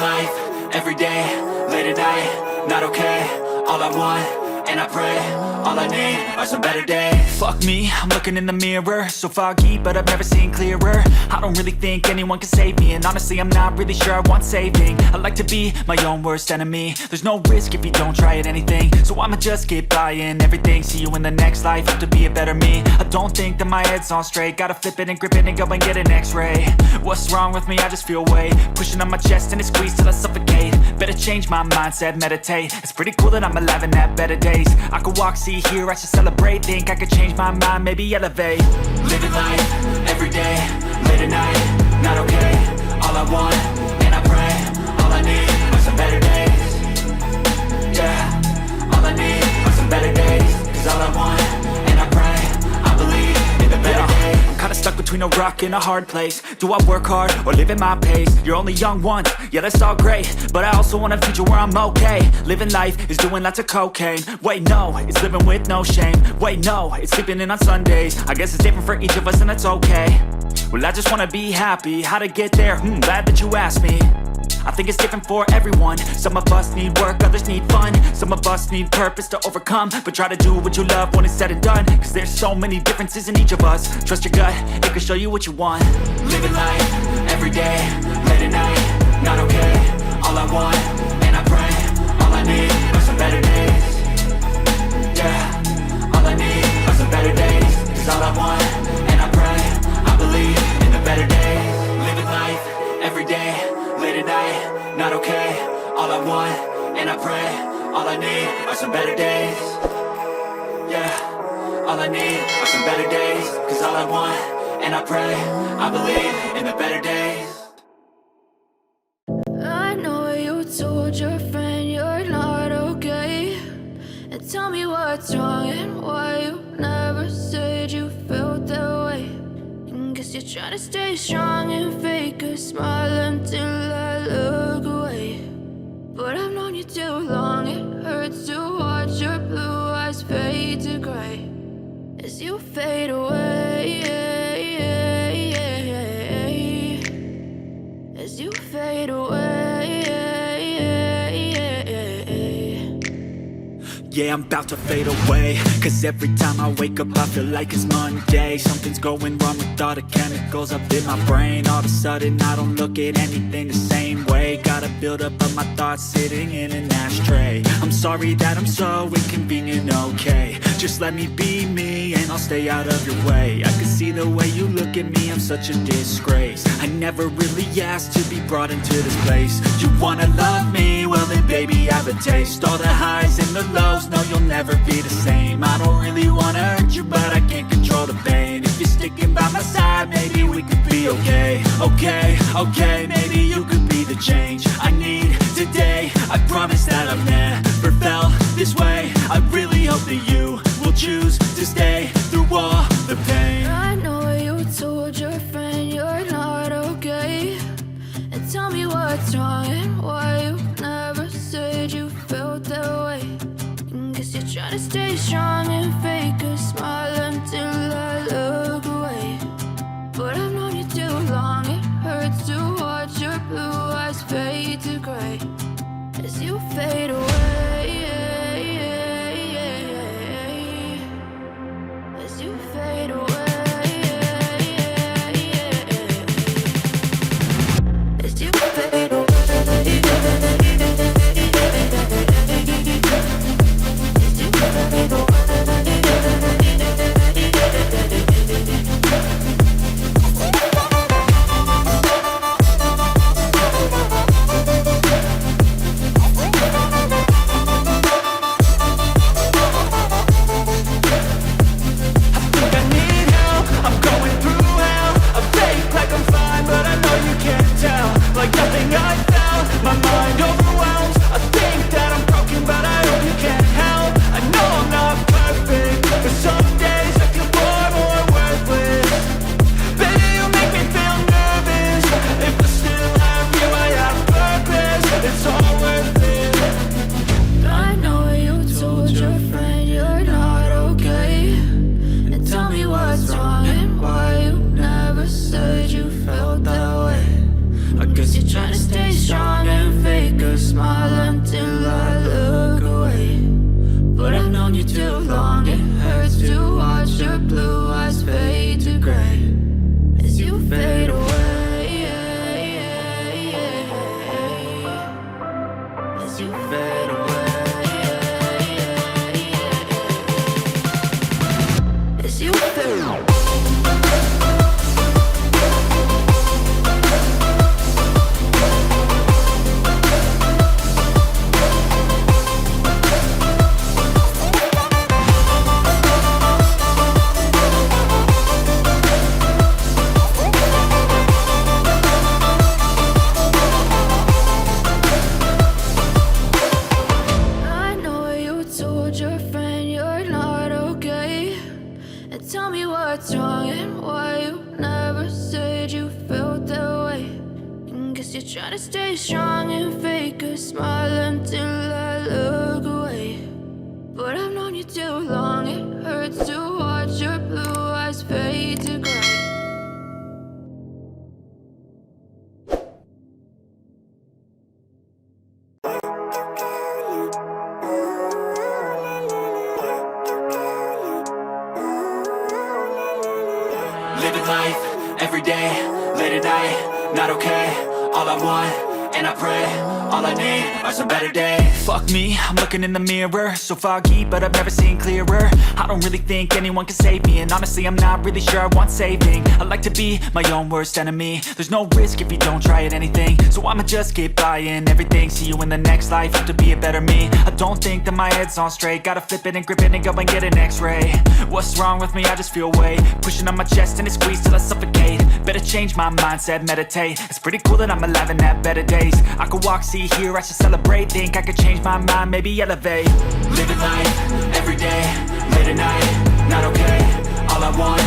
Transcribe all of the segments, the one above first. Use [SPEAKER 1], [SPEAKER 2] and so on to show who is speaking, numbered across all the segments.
[SPEAKER 1] life, every day, late at night, not okay. All I want, and I pray, all I need are some better days. Fuck me, I'm looking in the mirror, so foggy, but I've never seen clearer. I don't really think anyone can save me, and honestly I'm not really sure I want saving. I like to be my own worst enemy. There's no risk if you don't try at anything, so I'ma just get buying everything. See you in the next life, have to be a better me. I don't think that my head's on straight, gotta flip it and grip it and go and get an x-ray. What's wrong with me? I just feel weight pushing on my chest and it squeezes till I suffocate. Better change my mindset, meditate. It's pretty cool that I'm alive and have better days. I could walk, see, hear, I should celebrate. Think I could change my mind, maybe elevate. Living life, every day, late at night, not okay. All I want, and I pray, all I need are some better days. Yeah, all I need are some better days. Cause all I want, and I pray, I believe in the better days. I'm kinda stuck between a rock and a hard place. Do I work hard or live at my pace? You're only young once, yeah that's all great, but I also want a future where I'm okay. Living life is doing lots of cocaine. Wait no, it's living with no shame. Wait no, it's sleeping in on Sundays. I guess it's different for each of us and that's okay. Well I just wanna be happy, how to get there? Glad that you asked me. I think it's different for everyone. Some of us need work, others need fun. Some of us need purpose to overcome. But try to do what you love when it's said and done. Cause there's so many differences in each of us. Trust your gut, it can show you what you want. Living life, every day, late at night, not okay. All I want, and I pray, all I need are some better days. Yeah, all I need are some better days. Cause all I want, and I pray, I believe in the better days. Living life, every day, late at night, not okay. All I want, and I pray, all I need are some better days. Yeah, all I need are some better days. Cause all I want, and I pray, I believe in the better days.
[SPEAKER 2] I know you told your friend you're not okay, and tell me what's wrong and why you never said you felt that way. Guess you're trying to stay strong and fake a smile until I look away. But I've known you too long, it hurts to watch your blue eyes fade to gray as you fade away, as you fade away.
[SPEAKER 1] Yeah, I'm about to fade away. Cause every time I wake up I feel like it's Monday. Something's going wrong with all the chemicals up in my brain. All of a sudden I don't look at anything the same way. Got a buildup of my thoughts sitting in an ashtray. I'm sorry that I'm so inconvenient, okay. Just let me be me and I'll stay out of your way. I can see the way you look at me, I'm such a disgrace. I never really asked to be brought into this place. You wanna love me? Well then baby I have a taste. All the highs and the lows, no you'll never be the same. I don't really wanna hurt you but I can't control the pain. If you're sticking by my side maybe we could be okay. Okay, maybe you could be the change I need today. I promise that I've never felt this way. I really hope that you will choose to stay through all the pain.
[SPEAKER 2] I know you told your friend you're not okay, and tell me what's wrong and why you never said you felt that way. Guess you're trying to stay strong and fake a smile until I look away. But I've known you too long, it hurts to watch your blue eyes fade you feel. Tell me what's wrong and why you never said you felt that way. Guess you're trying to stay strong and fake a smile until I look away. But I've known you too long, it hurts to watch your blue eyes fade to gray.
[SPEAKER 1] Living life, every day, late at night, not okay. All I want, and I pray, all I need are some better days. Fuck me, I'm looking in the mirror, so foggy, but I've never seen clearer. I don't really think anyone can save me, and honestly I'm not really sure I want saving. I like to be my own worst enemy. There's no risk if you don't try at anything, so I'ma just keep buying everything. See you in the next life, have to be a better me. I don't think that my head's on straight, gotta flip it and grip it and go and get an x-ray. What's wrong with me? I just feel weight pushing on my chest and it squeezes till I suffocate. Better change my mindset, meditate. It's pretty cool that I'm alive and have better days. I could walk, see, hear, I should celebrate. Think I could change my mind, maybe elevate. Living life, every day, late at night, not okay. All I want,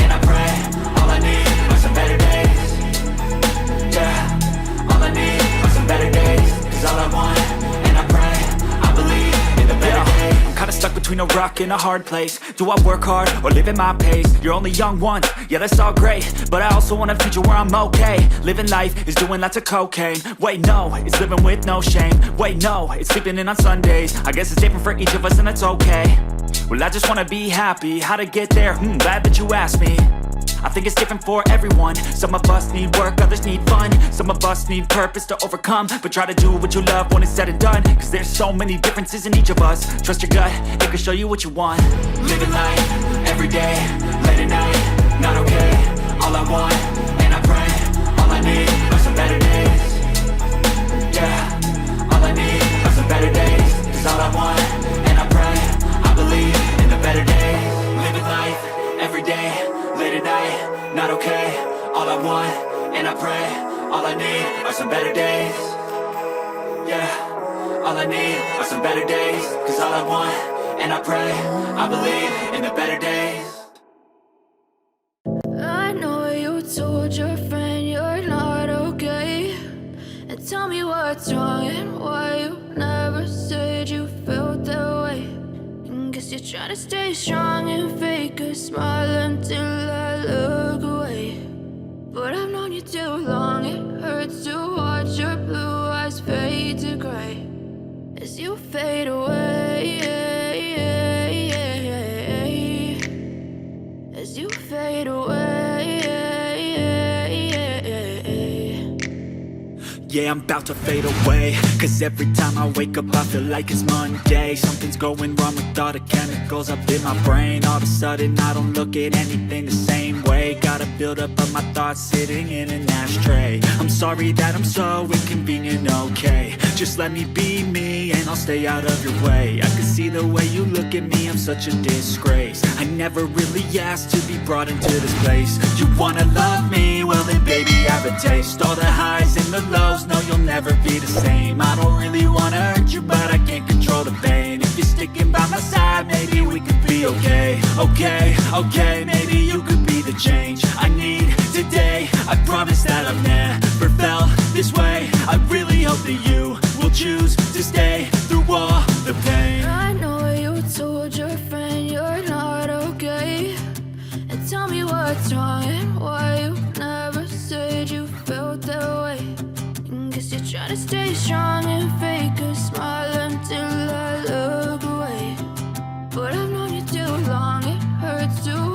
[SPEAKER 1] and I pray, all I need are some better days. Yeah, all I need are some better days. Cause all I want, and I pray, I believe in the better days. I'm kinda stuck between a rock and a hard place. Do I work hard or live at my pace? You're only young once, yeah that's all great, but I also want a future where I'm okay. Living life is doing lots of cocaine. Wait no, it's living with no shame. Wait no, it's sleeping in on Sundays. I guess it's different for each of us and that's okay. Well I just wanna be happy, how to get there? Glad that you asked me. I think it's different for everyone. Some of us need work, others need fun. Some of us need purpose to overcome. But try to do what you love when it's said and done. Cause there's so many differences in each of us. Trust your gut, it can show you what you want. Living life, every day, late at night, not okay. All I want, and I pray, all I need are some better days. Yeah, all I need are some better days. Cause all I want, and I pray, I believe in the better days. Living life, every day, late at night, not okay. All I want, and I pray, all I need are some better days. Yeah, all I need are some better days. Cause all I want, and I pray, I believe in the better days.
[SPEAKER 2] I know you told your friend you're not okay. And tell me what's wrong and why you never said you felt that way. Guess you're trying to stay strong and fake a smile until I look away. But I've known you too long, it hurts to watch your blue eyes fade to gray as you fade away. As you fade away.
[SPEAKER 1] Yeah, I'm about to fade away. Cause every time I wake up I feel like it's Monday. Something's going wrong with all the chemicals up in my brain. All of a sudden I don't look at anything the same way. Gotta build up of my thoughts sitting in an ashtray. I'm sorry that I'm so inconvenient, okay. Just let me be me and I'll stay out of your way. I can see the way you look at me, I'm such a disgrace. I never really asked to be brought into this place. You wanna love me? Well then baby have a taste. All the highs and the lows, no you'll never be the same. I don't really wanna hurt you but I can't control the pain. If you're sticking by my side maybe we could be okay. Okay, maybe you could be the change I need today. I promise that I've never felt this way. I really hope that you will choose to stay through all the pain.
[SPEAKER 2] I know you told your friend you're not okay. And tell me what's wrong and why you never said you felt that way. Guess you're trying to stay strong and fake a smile until I look away. But I've known you too long, it hurts to